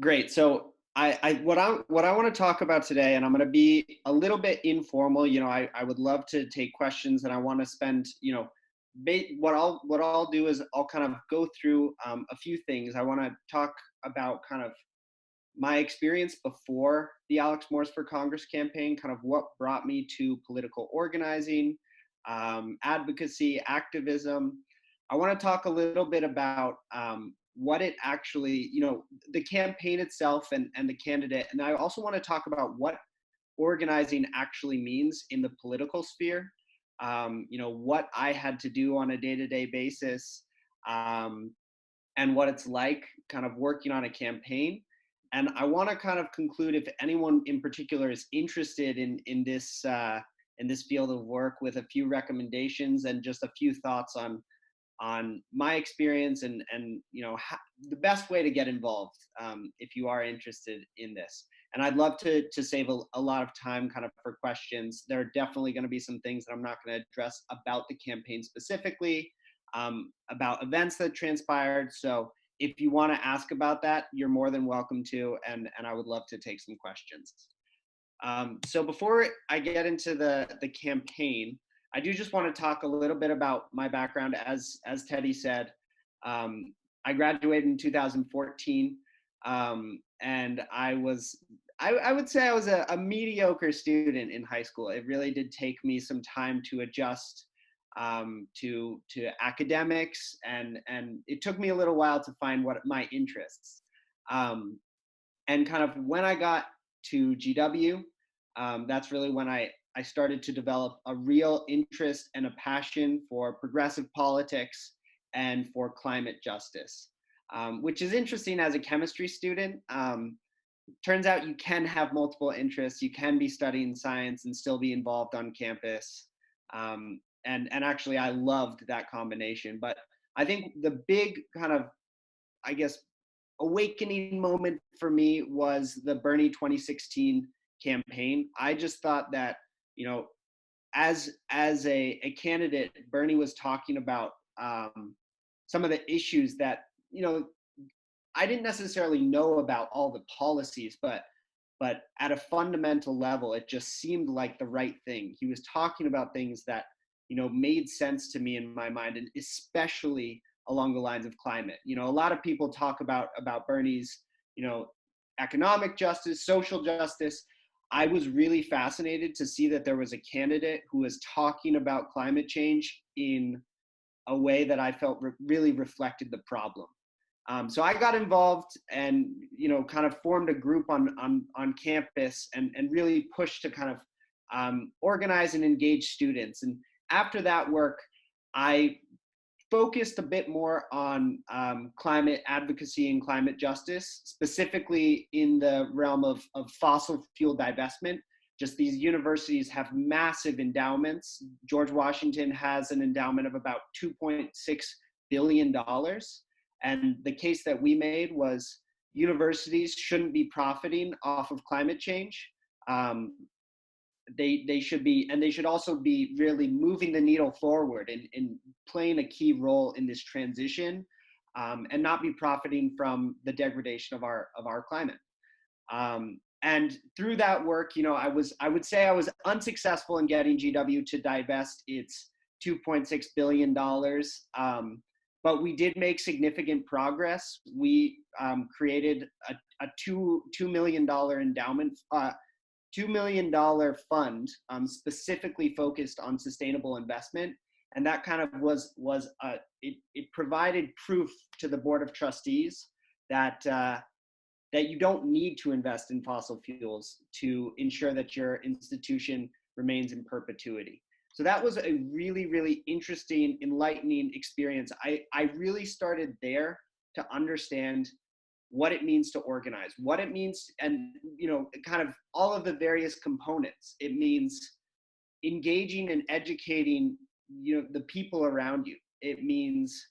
Great. So what I want to talk about today, and I'm going to be a little bit informal. I would love to take questions, and I want to spend, what I'll do is I'll kind of go through a few things. I want to talk about kind of my experience before the Alex Morse for Congress campaign, kind of what brought me to political organizing, advocacy, activism. I want to talk a little bit about what it actually, the campaign itself and the candidate. And I also want to talk about what organizing actually means in the political sphere, what I had to do on a day to day basis, um, and what it's like kind of working on a campaign. And I want to kind of conclude, if anyone in particular is interested in this field of work, with a few recommendations and just a few thoughts on my experience and the best way to get involved, if you are interested in this. And I'd love to save a lot of time kind of for questions. There are definitely going to be some things that I'm not going to address about the campaign specifically, about events that transpired. So if you want to ask about that, you're more than welcome to, and I would love to take some questions. So before I get into the campaign, I do just want to talk a little bit about my background. As Teddy said, I graduated in 2014, and I would say I was a mediocre student in high school. It really did take me some time to adjust to academics, and it took me a little while to find what my interests. And kind of when I got to GW, that's really when I started to develop a real interest and a passion for progressive politics and for climate justice, which is interesting as a chemistry student. Turns out you can have multiple interests. You can be studying science and still be involved on campus. And actually, I loved that combination. But I think the big kind of, I guess, awakening moment for me was the Bernie 2016 campaign. I just thought that, as a candidate, Bernie was talking about some of the issues that, I didn't necessarily know about all the policies, but at a fundamental level, it just seemed like the right thing. He was talking about things that, made sense to me in my mind, and especially along the lines of climate. A lot of people talk about Bernie's, economic justice, social justice. I was really fascinated to see that there was a candidate who was talking about climate change in a way that I felt really reflected the problem. So I got involved and, kind of formed a group on campus and really pushed to kind of organize and engage students. And after that work, I focused a bit more on climate advocacy and climate justice, specifically in the realm of fossil fuel divestment. Just these universities have massive endowments. George Washington has an endowment of about $2.6 billion. And the case that we made was universities shouldn't be profiting off of climate change. They should be, and they should also be really moving the needle forward and playing a key role in this transition, and not be profiting from the degradation of our climate. And through that work, I would say I was unsuccessful in getting GW to divest its $2.6 billion. But we did make significant progress. We created a $2 million endowment, $2 million fund, specifically focused on sustainable investment. And that kind of it provided proof to the Board of Trustees that you don't need to invest in fossil fuels to ensure that your institution remains in perpetuity. So that was a really, really interesting, enlightening experience. I really started there to understand what it means to organize, what it means, and kind of all of the various components. It means engaging and educating the people around you. It means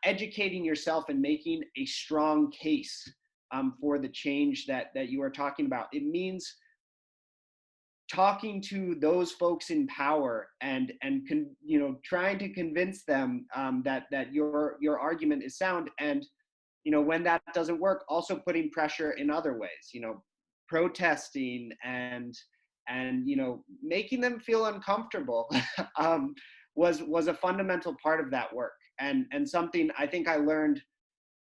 educating yourself and making a strong case for the change that you are talking about. It means talking to those folks in power and trying to convince them that your argument is sound, and when that doesn't work, also putting pressure in other ways, protesting and making them feel uncomfortable was a fundamental part of that work, and something I think I learned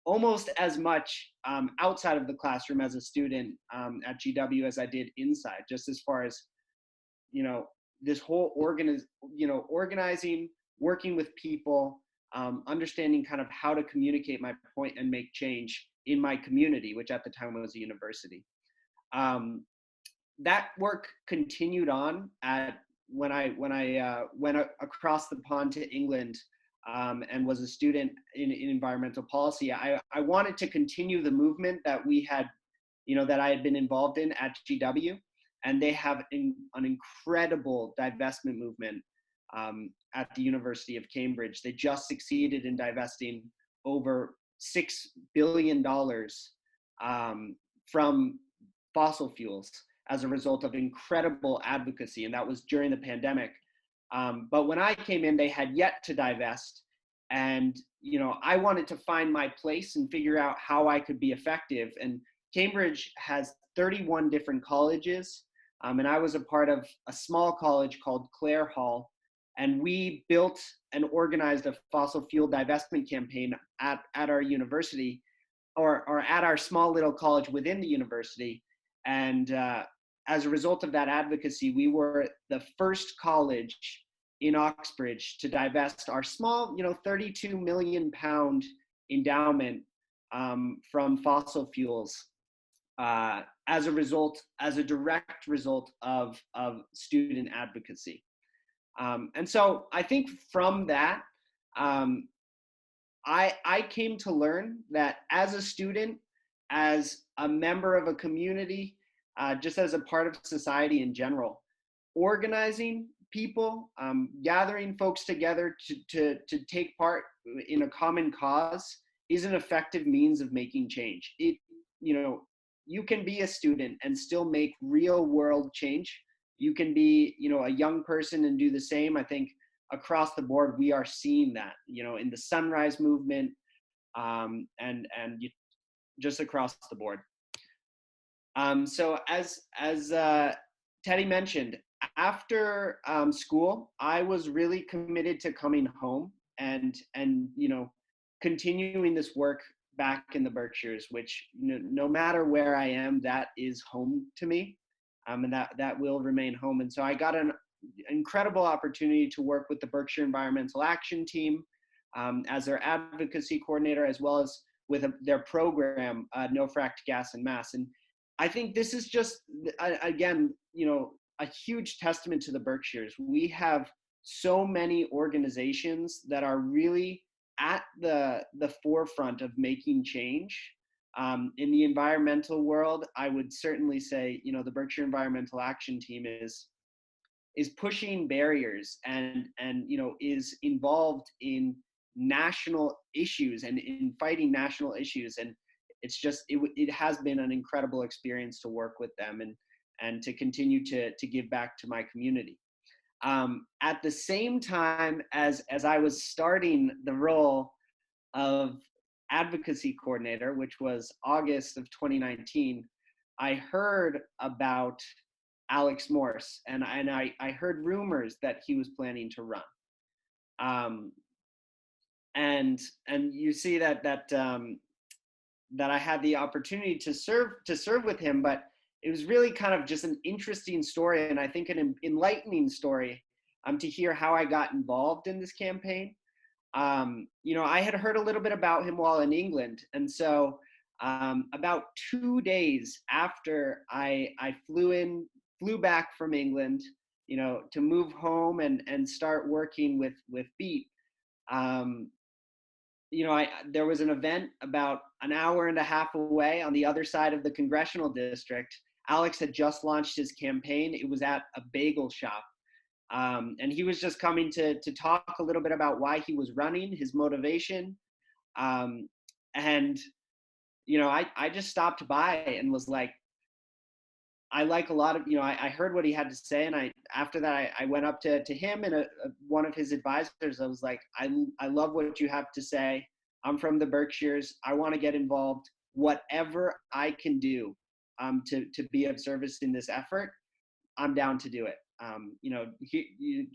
almost as much outside of the classroom as a student at GW as I did inside, just as far as this whole organizing, working with people, understanding kind of how to communicate my point and make change in my community, which at the time was a university. That work continued on when I went across the pond to England and was a student in environmental policy. I wanted to continue the movement that we had, that I had been involved in at GW, and they have an incredible divestment movement at the University of Cambridge. They just succeeded in divesting over $6 billion from fossil fuels as a result of incredible advocacy, and that was during the pandemic. But when I came in, they had yet to divest, and I wanted to find my place and figure out how I could be effective. And Cambridge has 31 different colleges, and I was a part of a small college called Clare Hall, and we built and organized a fossil fuel divestment campaign at our university, or at our small little college within the university. And as a result of that advocacy, we were the first college in Oxbridge to divest our small, 32 million pound endowment from fossil fuels as a direct result of student advocacy. And so I think from that, I came to learn that as a student, as a member of a community, just as a part of society in general, organizing people, gathering folks together to take part in a common cause is an effective means of making change. You can be a student and still make real world change. You can be, a young person and do the same. I think across the board, we are seeing that, in the Sunrise Movement, and just across the board. So as Teddy mentioned, after school, I was really committed to coming home and continuing this work back in the Berkshires, which no matter where I am, that is home to me, and that will remain home. And so I got an incredible opportunity to work with the Berkshire Environmental Action Team as their advocacy coordinator, as well as with their program, No Fracked Gas and Mass. And I think this is just, again, a huge testament to the Berkshires. We have so many organizations that are really at the forefront of making change. In the environmental world, I would certainly say, the Berkshire Environmental Action Team is pushing barriers and is involved in national issues and in fighting national issues. And it's just, it has been an incredible experience to work with them and to continue to give back to my community. At the same time as I was starting the role of advocacy coordinator, which was August of 2019, I heard about Alex Morse, and I heard rumors that he was planning to run. And you see that I had the opportunity to serve with him, but it was really kind of just an interesting story, and I think an enlightening story to hear how I got involved in this campaign. I had heard a little bit about him while in England, and so about 2 days after I flew back from England, to move home and start working with Beat. There was an event about an hour and a half away on the other side of the congressional district. Alex had just launched his campaign. It was at a bagel shop. And he was just coming to talk a little bit about why he was running, his motivation. And I just stopped by and was like, I like a lot of, I heard what he had to say. And after that, I went up to him and one of his advisors. I was like, I love what you have to say. I'm from the Berkshires. I want to get involved. Whatever I can do to be of service in this effort, I'm down to do it. He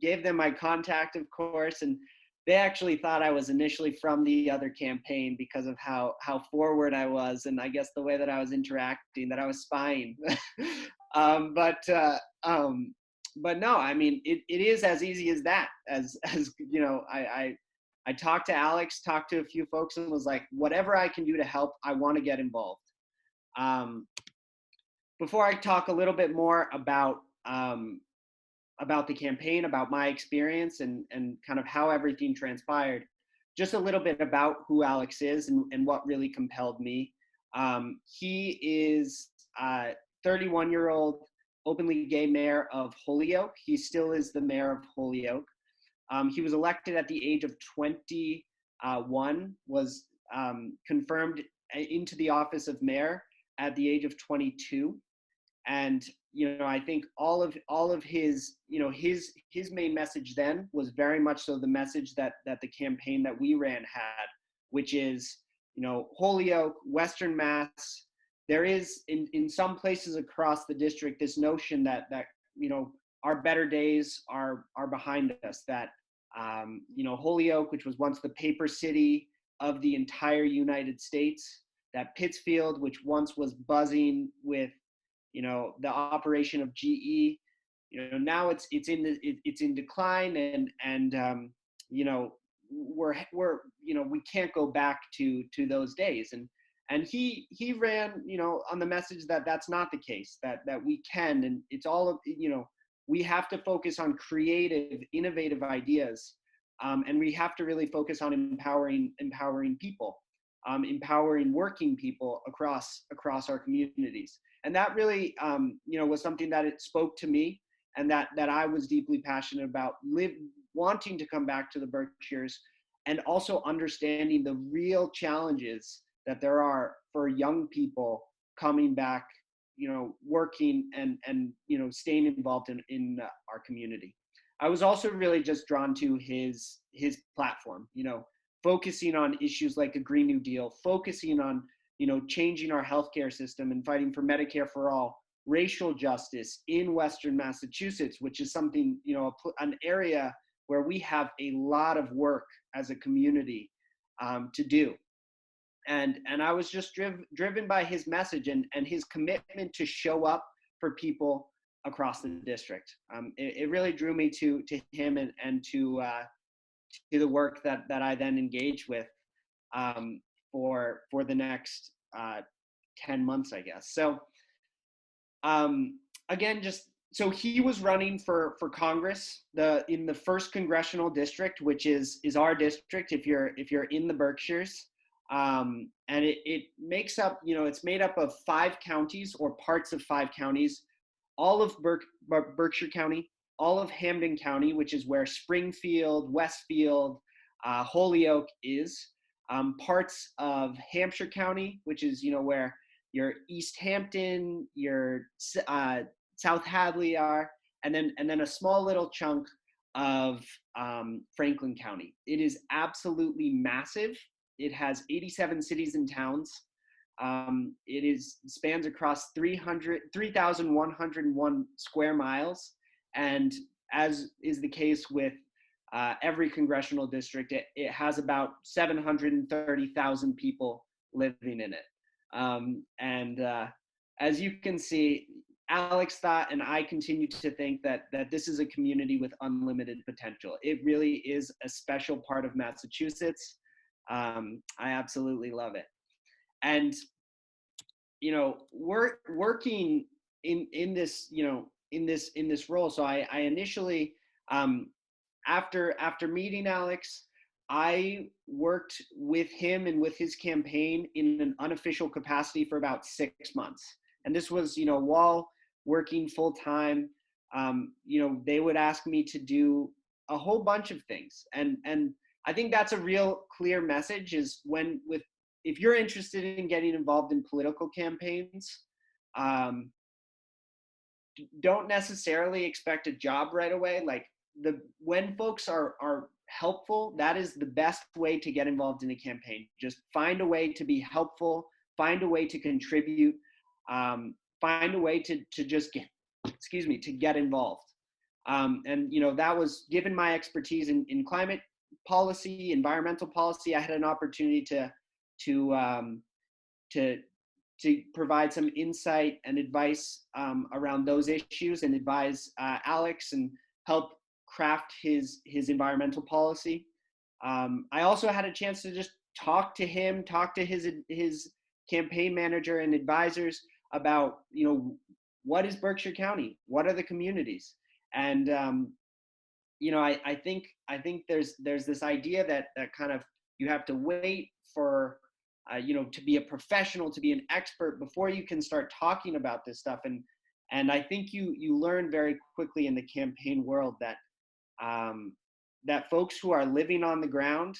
gave them my contact, of course, and they actually thought I was initially from the other campaign because of how forward I was, and I guess the way that I was interacting, that I was spying. um, but uh, um, but no, I mean, it is as easy as that. As I talked to Alex, talked to a few folks, and was like, whatever I can do to help, I want to get involved. Um, Before I talk a little bit more about the campaign, about my experience, and kind of how everything transpired, just a little bit about who Alex is and what really compelled me. He is a 31-year-old openly gay mayor of Holyoke. He still is the mayor of Holyoke. He was elected at the age of 21, was confirmed into the office of mayor at the age of 22. And I think all of his his main message then was very much so the message that the campaign that we ran had, which is, Holyoke, Western Mass, there is in some places across the district this notion that our better days are behind us, that Holyoke, which was once the paper city of the entire United States, that Pittsfield, which once was buzzing with the operation of GE, now it's in decline, and we can't go back to those days, and he ran on the message that that's not the case, that we can, and it's all of we have to focus on creative, innovative ideas, and we have to really focus on empowering people, empowering working people across our communities. And that really was something that it spoke to me, and that I was deeply passionate about, wanting to come back to the Berkshires, and also understanding the real challenges that there are for young people coming back, working and staying involved in our community. I was also really just drawn to his platform, focusing on issues like a Green New Deal, focusing on changing our healthcare system and fighting for Medicare for all, racial justice in Western Massachusetts, which is something, an area where we have a lot of work as a community to do. And I was just driven by his message and his commitment to show up for people across the district. It really drew me to him and to the work that I then engaged with for the next 10 months, I guess. So again, so he was running for Congress in the first congressional district, which is our district if you're in the Berkshires. And it makes up, it's made up of 5 counties, or parts of 5 counties, all of Berkshire County, all of Hampden County, which is where Springfield, Westfield, Holyoke is, parts of Hampshire County, which is, where your East Hampton, your South Hadley are, and then a small little chunk of Franklin County. It is absolutely massive. It has 87 cities and towns. It spans across 3,101 square miles. And as is the case with every congressional district, it has about 730,000 people living in it. As you can see, Alex thought, and I continue to think, that this is a community with unlimited potential. It really is a special part of Massachusetts. I absolutely love it. And working in this in this role. So I initially, after meeting Alex, I worked with him and with his campaign in an unofficial capacity for about 6 months. And this was, while working full time, they would ask me to do a whole bunch of things. And I think that's a real clear message, is if you're interested in getting involved in political campaigns, don't necessarily expect a job right away. Like when folks are helpful, that is the best way to get involved in a campaign. Just find a way to be helpful, find a way to contribute, find a way to just get, to get involved. And that was, given my expertise in climate policy, environmental policy, I had an opportunity to provide some insight and advice around those issues, and advise Alex and help craft his environmental policy. I also had a chance to just talk to him, talk to his campaign manager and advisors about, what is Berkshire County? What are the communities? And I think there's this idea that kind of you have to wait for to be a professional, to be an expert before you can start talking about this stuff. And I think you learn very quickly in the campaign world that that folks who are living on the ground,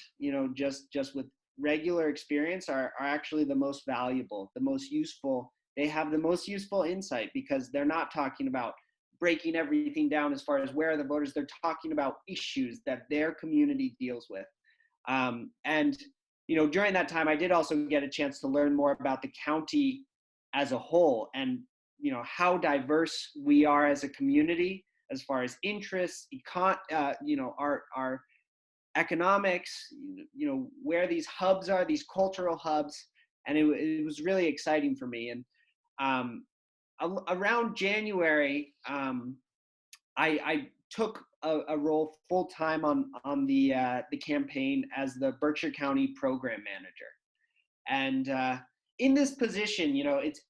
just with regular experience, are actually the most valuable, the most useful. They have the most useful insight, because they're not talking about breaking everything down as far as where are the voters. They're talking about issues that their community deals with. And during that time, I did also get a chance to learn more about the county as a whole, and how diverse we are as a community as far as interests, our economics, where these hubs are, these cultural hubs. And it was really exciting for me. And around January, I took a role full time on the campaign as the Berkshire County program manager. And in this position,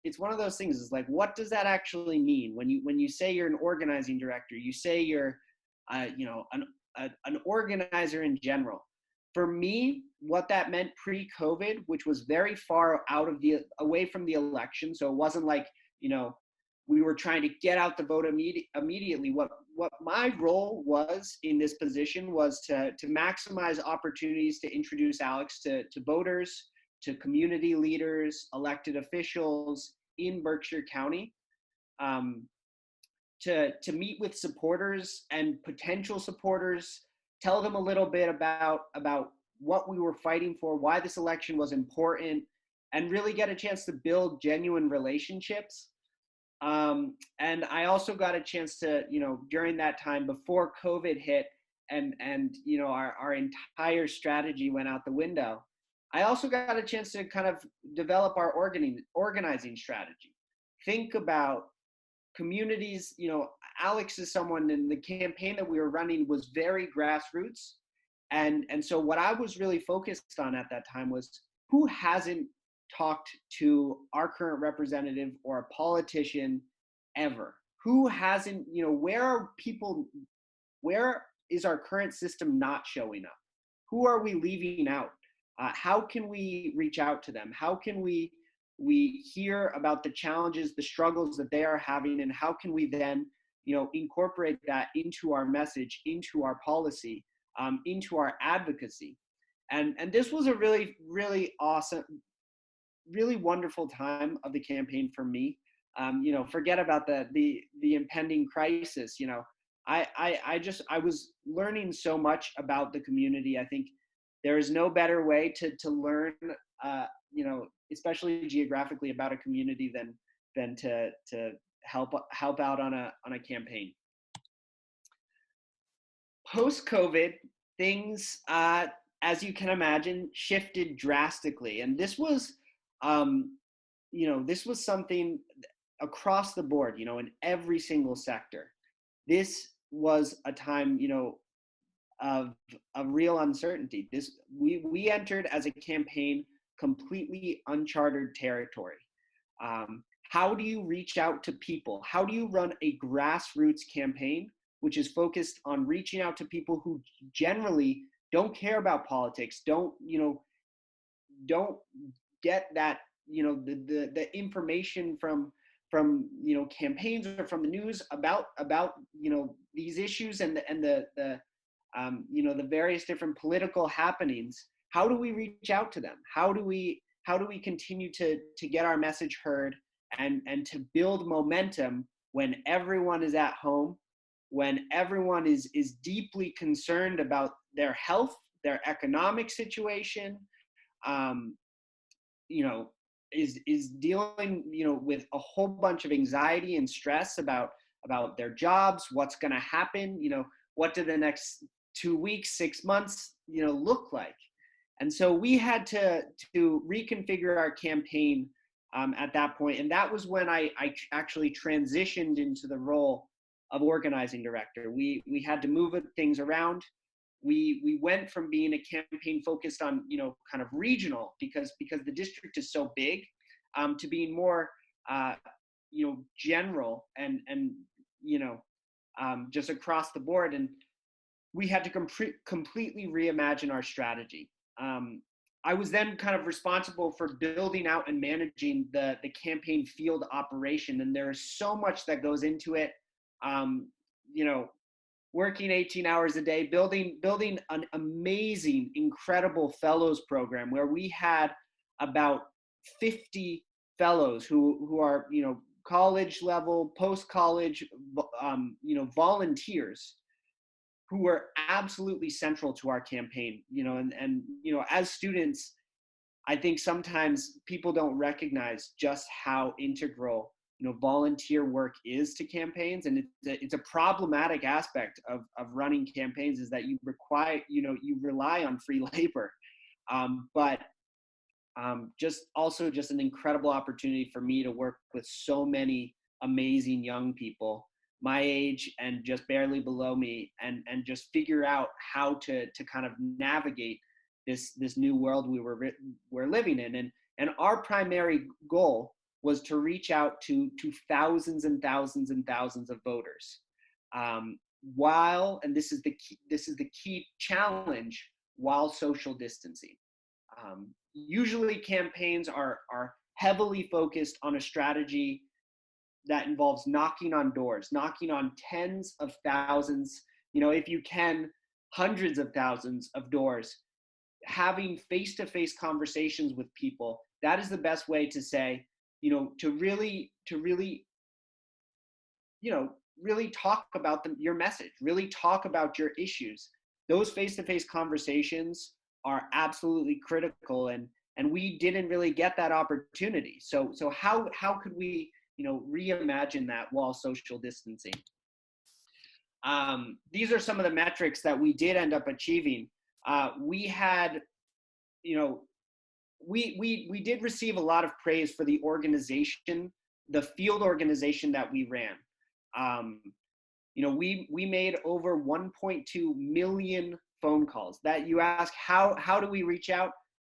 it's one of those things. It's like, what does that actually mean when you say you're an organizing director? You say you're an organizer in general. For me, what that meant pre-COVID, which was very far away from the election, so it wasn't like we were trying to get out the vote immediately. What my role was in this position was to maximize opportunities to introduce Alex to voters, to community leaders, elected officials in Berkshire County, to meet with supporters and potential supporters, tell them a little bit about what we were fighting for, why this election was important, and really get a chance to build genuine relationships. And I also got a chance to, during that time before COVID hit and our entire strategy went out the window, I also got a chance to kind of develop our organizing strategy. Think about communities. Alex is someone, in the campaign that we were running was very grassroots. And so what I was really focused on at that time was, who hasn't talked to our current representative or a politician ever? Who hasn't, where is our current system not showing up? Who are we leaving out? How can we reach out to them? How can we hear about the challenges, the struggles that they are having, and how can we then, incorporate that into our message, into our policy, into our advocacy? And this was a really, really awesome, really wonderful time of the campaign for me. Forget about the impending crisis. I was learning so much about the community. I think there is no better way to learn, especially geographically, about a community than to help out on a campaign. Post-COVID, things, as you can imagine, shifted drastically, and this was something across the board, in every single sector. This was a time, of real uncertainty. We entered as a campaign completely uncharted territory. How do you reach out to people? How do you run a grassroots campaign, which is focused on reaching out to people who generally don't care about politics, don't get that, the information from campaigns or from the news about these issues and the various different political happenings? How do we reach out to them? How do we continue to get our message heard and to build momentum when everyone is at home, when everyone is deeply concerned about their health, their economic situation, um, you know, is dealing, with a whole bunch of anxiety and stress about their jobs, what's going to happen, what do the next 2 weeks, 6 months, look like. And so we had to reconfigure our campaign at that point, and that was when I actually transitioned into the role of organizing director. We had to move things around. We went from being a campaign focused on kind of regional, because the district is so big, to being more general and just across the board. And we had to completely reimagine our strategy. I was then kind of responsible for building out and managing the campaign field operation, and there is so much that goes into it. You know, Working 18 hours a day, building an amazing, incredible fellows program where we had about 50 fellows who are, college level, post-college, volunteers who were absolutely central to our campaign, and as students, I think sometimes people don't recognize just how integral volunteer work is to campaigns. And it's a problematic aspect of running campaigns, is that you rely on free labor. But just an incredible opportunity for me to work with so many amazing young people my age and just barely below me, and just figure out how to kind of navigate this new world we're living in. And our primary goal was to reach out to thousands and thousands and thousands of voters, and this is the key challenge, while social distancing. Usually campaigns are heavily focused on a strategy that involves knocking on doors, knocking on tens of thousands, if you can, hundreds of thousands of doors, having face-to-face conversations with people. That is the best way to say, to really talk about your message, really talk about your issues. Those face-to-face conversations are absolutely critical, and we didn't really get that opportunity. So how could we, reimagine that while social distancing? These are some of the metrics that we did end up achieving. We had, we did receive a lot of praise for the organization, the field organization that we ran. We made over 1.2 million phone calls. That you ask, how do we reach out?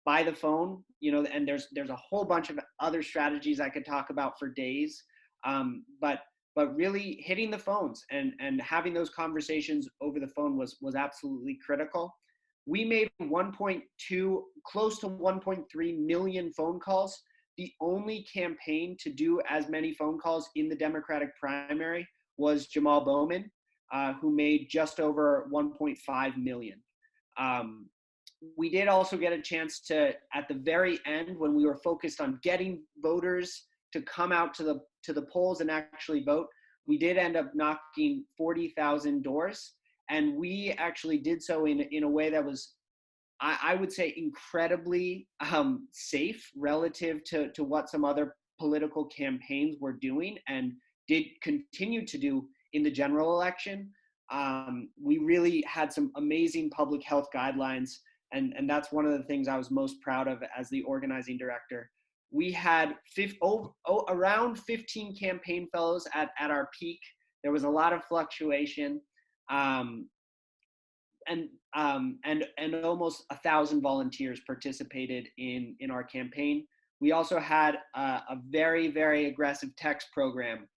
By the phone, and there's a whole bunch of other strategies I could talk about for days. But really hitting the phones and having those conversations over the phone was absolutely critical. We made close to 1.3 million phone calls. The only campaign to do as many phone calls in the Democratic primary was Jamal Bowman, who made just over 1.5 million. We did also get a chance to, at the very end, when we were focused on getting voters to come out to the polls and actually vote, we did end up knocking 40,000 doors. And we actually did so in a way that was, I would say, incredibly safe relative to what some other political campaigns were doing and did continue to do in the general election. We really had some amazing public health guidelines, and that's one of the things I was most proud of as the organizing director. We had around 15 campaign fellows at our peak. There was a lot of fluctuation, and almost 1,000 volunteers participated in our campaign. We also had a very, very aggressive text program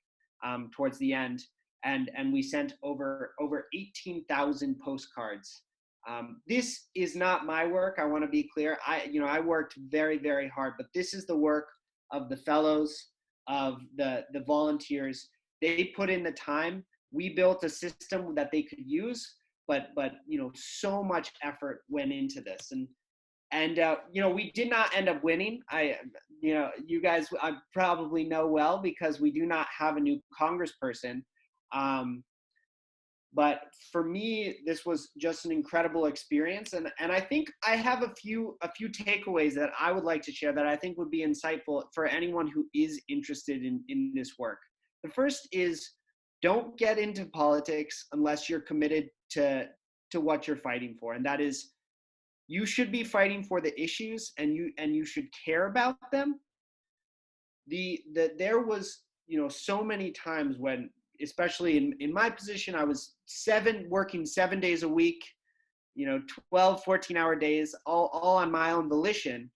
towards the end, and we sent over 18,000 postcards. This is not my work. I want to be clear. I worked very, very hard, but this is the work of the fellows, of the volunteers. They put in the time. We built a system that they could use, but so much effort went into this, and we did not end up winning. You guys probably know well, because we do not have a new congressperson. But for me, this was just an incredible experience, and I think I have a few takeaways that I would like to share that I think would be insightful for anyone who is interested in this work. The first is, don't get into politics unless you're committed to what you're fighting for, and that is, you should be fighting for the issues, and you should care about them. There was, so many times when, especially in my position, I was working 7 days a week, 12 14-hour days, all on my own volition,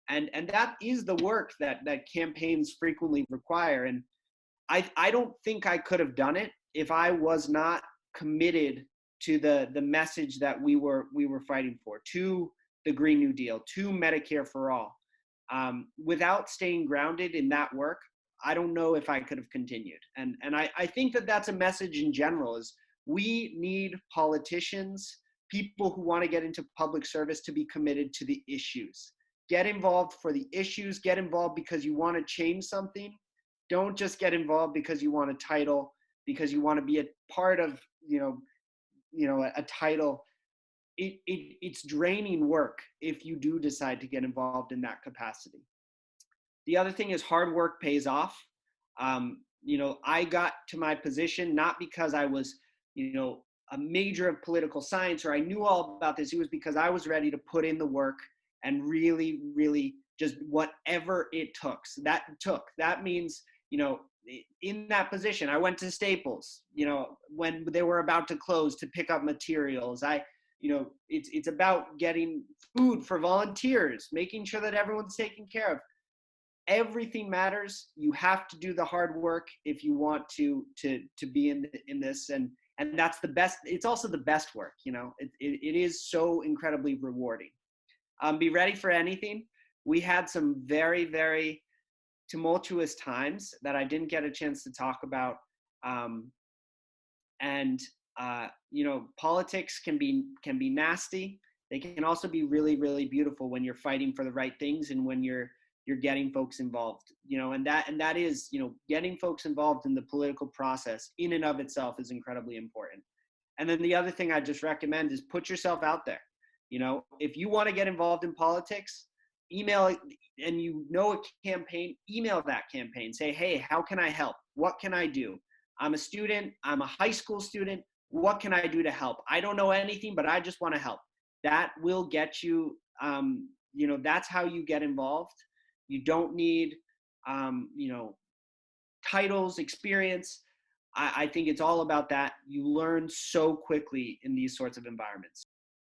and that is the work that campaigns frequently require. And I don't think I could have done it if I was not committed to the message that we were fighting for, to the Green New Deal, to Medicare for all. Without staying grounded in that work, I don't know if I could have continued. And I think that that's a message in general, is we need politicians, people who want to get into public service, to be committed to the issues. Get involved for the issues, get involved because you want to change something. Don't just get involved because you want a title, because you want to be a part of, a title. It's draining work if you do decide to get involved in that capacity. The other thing is, hard work pays off. I got to my position not because I was, a major of political science, or I knew all about this. It was because I was ready to put in the work and really, really just whatever it took. That means, in that position, I went to Staples, when they were about to close, to pick up materials. It's about getting food for volunteers, making sure that everyone's taken care of. Everything matters. You have to do the hard work if you want to be in this, and that's the best. It's also the best work. It is so incredibly rewarding. Be ready for anything. We had some very, very tumultuous times that I didn't get a chance to talk about, and politics can be nasty. They can also be really, really beautiful when you're fighting for the right things, and when you're getting folks involved, and that is, getting folks involved in the political process in and of itself is incredibly important. And then the other thing I just recommend is, put yourself out there. If you want to get involved in politics, email it, and a campaign, email that campaign. Say, hey, how can I help? What can I do? I'm a student. I'm a high school student. What can I do to help? I don't know anything, but I just want to help. That will get you, that's how you get involved. You don't need, titles, experience. I think it's all about that. You learn so quickly in these sorts of environments.